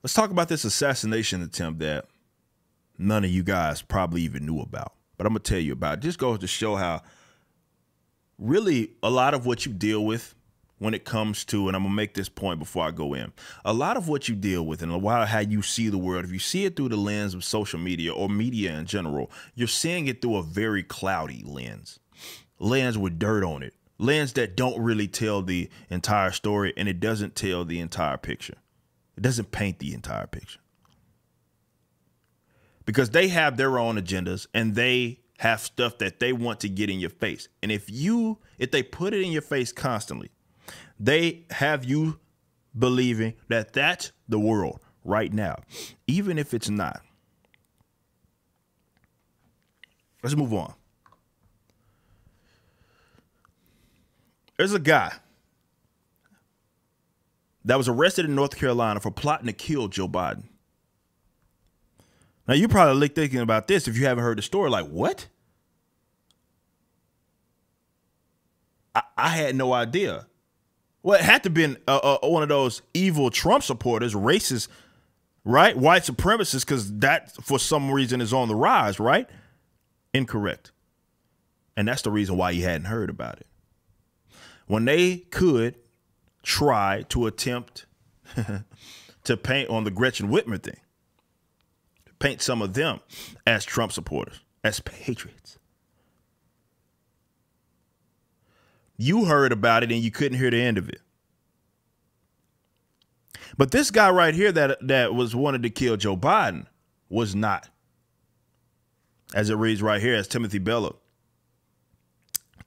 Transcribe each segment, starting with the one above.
Let's talk about this assassination attempt that none of you guys probably even knew about. But I'm going to tell you about it. Just goes to show how really a lot of what you deal with when it comes to, and I'm going to make this point before I go in, a lot of what you deal with and a lot of how you see the world, if you see it through the lens of social media or media in general, you're seeing it through a very cloudy lens with dirt on it, lens that don't really tell the entire story, and it doesn't tell the entire picture. It doesn't paint the entire picture. Because they have their own agendas and they have stuff that they want to get in your face. And if they put it in your face constantly, they have you believing that that's the world right now, even if it's not. Let's move on. There's a guy that was arrested in North Carolina for plotting to kill Joe Biden. Now, you're probably thinking about this if you haven't heard the story, like, what? I had no idea. Well, it had to have been one of those evil Trump supporters, racist, right? White supremacists, because that, for some reason, is on the rise, right? Incorrect. And that's the reason why you hadn't heard about it. When they could try to attempt to paint on the Gretchen Whitmer thing, paint some of them as Trump supporters, as patriots. You heard about it and you couldn't hear the end of it. But this guy right here that was wanted to kill Joe Biden was not. As it reads right here, as Timothy Bello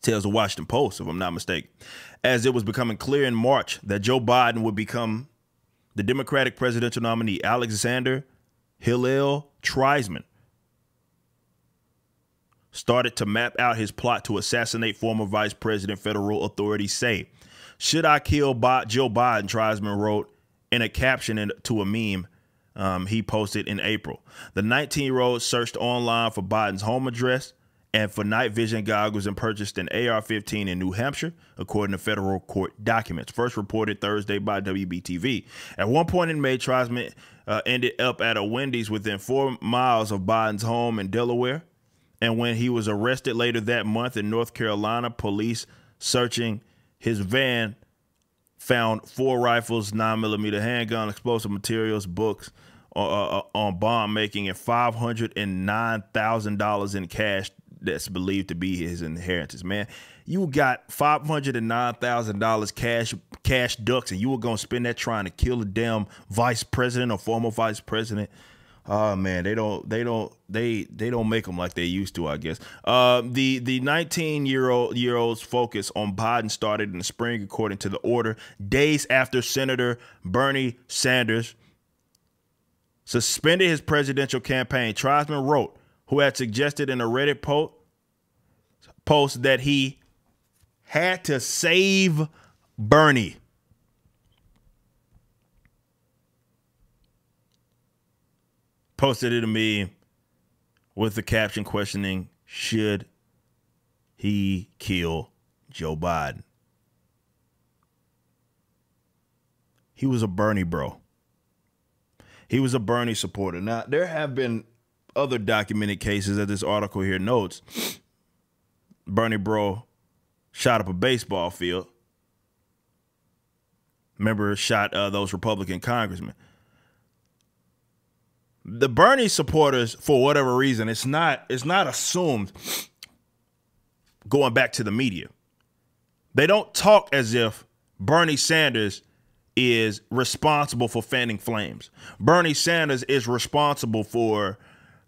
tells the Washington Post, if I'm not mistaken, as it was becoming clear in March that Joe Biden would become the Democratic presidential nominee, Alexander Hillel Treisman started to map out his plot to assassinate former vice president, federal authorities say. Should I kill Joe Biden, Treisman wrote in a caption to a meme he posted in April. The 19-year-old searched online for Biden's home address and for night vision goggles and purchased an AR-15 in New Hampshire, according to federal court documents. First reported Thursday by WBTV. At one point in May, Treisman ended up at a Wendy's within 4 miles of Biden's home in Delaware. And when he was arrested later that month in North Carolina, police searching his van found 4 rifles, 9mm handgun, explosive materials, books on bomb making, and $509,000 in cash that's believed to be his inheritance. Man, you got $509,000 cash ducks, and you were gonna spend that trying to kill a damn vice president or former vice president. Oh man, they don't make them like they used to, I guess. The 19-year-old's focus on Biden started in the spring, according to the order, days after Senator Bernie Sanders suspended his presidential campaign. Treisman wrote, who had suggested in a Reddit post that he had to save Bernie. Posted it to me with the caption questioning, should he kill Joe Biden? He was a Bernie bro. He was a Bernie supporter. Now, there have been other documented cases that this article here notes. Bernie bro shot up a baseball field. Remember, shot those Republican congressmen. The Bernie supporters, for whatever reason, it's not assumed, going back to the media, they don't talk as if Bernie Sanders is responsible for fanning flames. Bernie Sanders is responsible for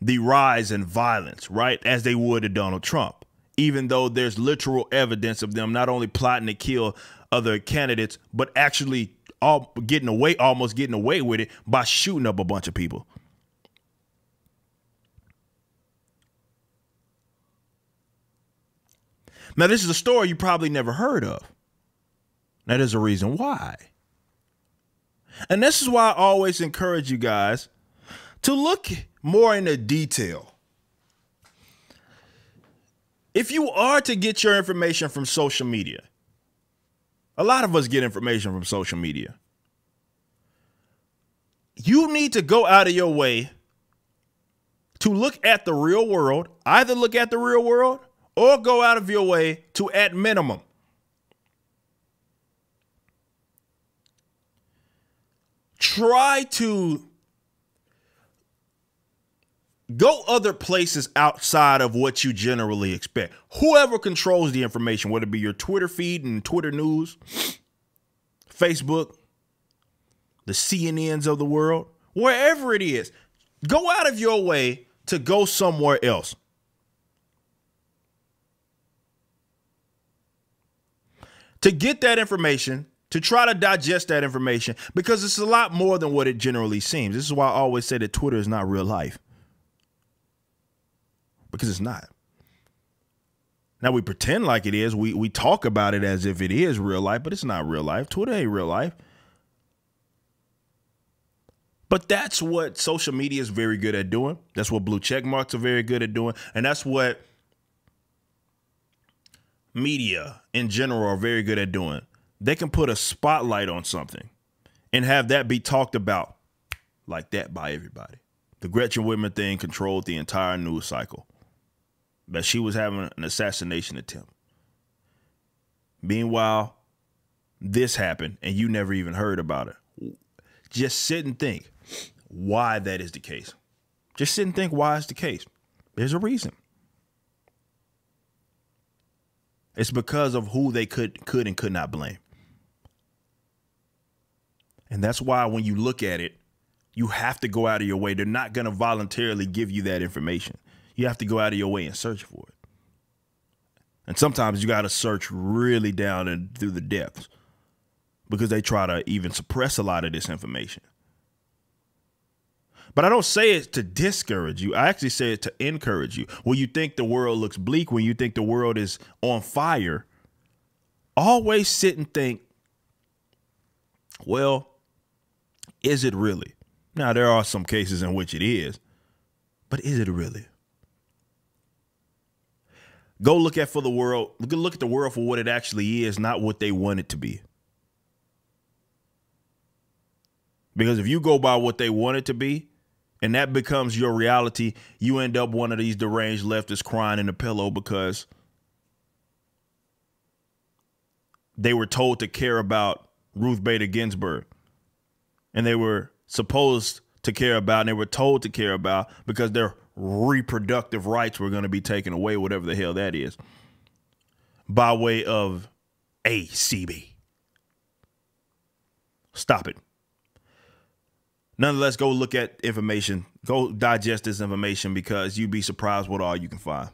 the rise in violence, right, as they would to Donald Trump, even though there's literal evidence of them not only plotting to kill other candidates, but actually almost getting away with it by shooting up a bunch of people. Now, this is a story you probably never heard of. Now, there's a reason why. And this is why I always encourage you guys to look more into detail. If you are to get your information from social media, a lot of us get information from social media. You need to go out of your way to look at the real world, either look at the real world or go out of your way to, at minimum, try to go other places outside of what you generally expect. Whoever controls the information, whether it be your Twitter feed and Twitter news, Facebook, the CNNs of the world, wherever it is, go out of your way to go somewhere else. To get that information, to try to digest that information, because it's a lot more than what it generally seems. This is why I always say that Twitter is not real life. Because it's not. Now, we pretend like it is. We talk about it as if it is real life, but it's not real life. Twitter ain't real life. But that's what social media is very good at doing. That's what blue check marks are very good at doing. And that's what media in general are very good at doing. They can put a spotlight on something and have that be talked about like that by everybody. The Gretchen Whitmer thing controlled the entire news cycle. That she was having an assassination attempt. Meanwhile, this happened and you never even heard about it. Just sit and think why that is the case. Just sit and think why it's the case. There's a reason. It's because of who they could and could not blame. And that's why when you look at it, you have to go out of your way. They're not going to voluntarily give you that information. You have to go out of your way and search for it. And sometimes you got to search really down and through the depths because they try to even suppress a lot of this information. But I don't say it to discourage you. I actually say it to encourage you. When you think the world looks bleak, when you think the world is on fire, always sit and think, well, is it really? Now, there are some cases in which it is, but is it really? Go look at the world for what it actually is, not what they want it to be. Because if you go by what they want it to be, and that becomes your reality, you end up one of these deranged leftists crying in a pillow because they were told to care about Ruth Bader Ginsburg. And they were supposed to care about, and they were told to care about because their reproductive rights were going to be taken away, whatever the hell that is, by way of ACB. Stop it. Nonetheless, go look at information. Go digest this information because you'd be surprised what all you can find.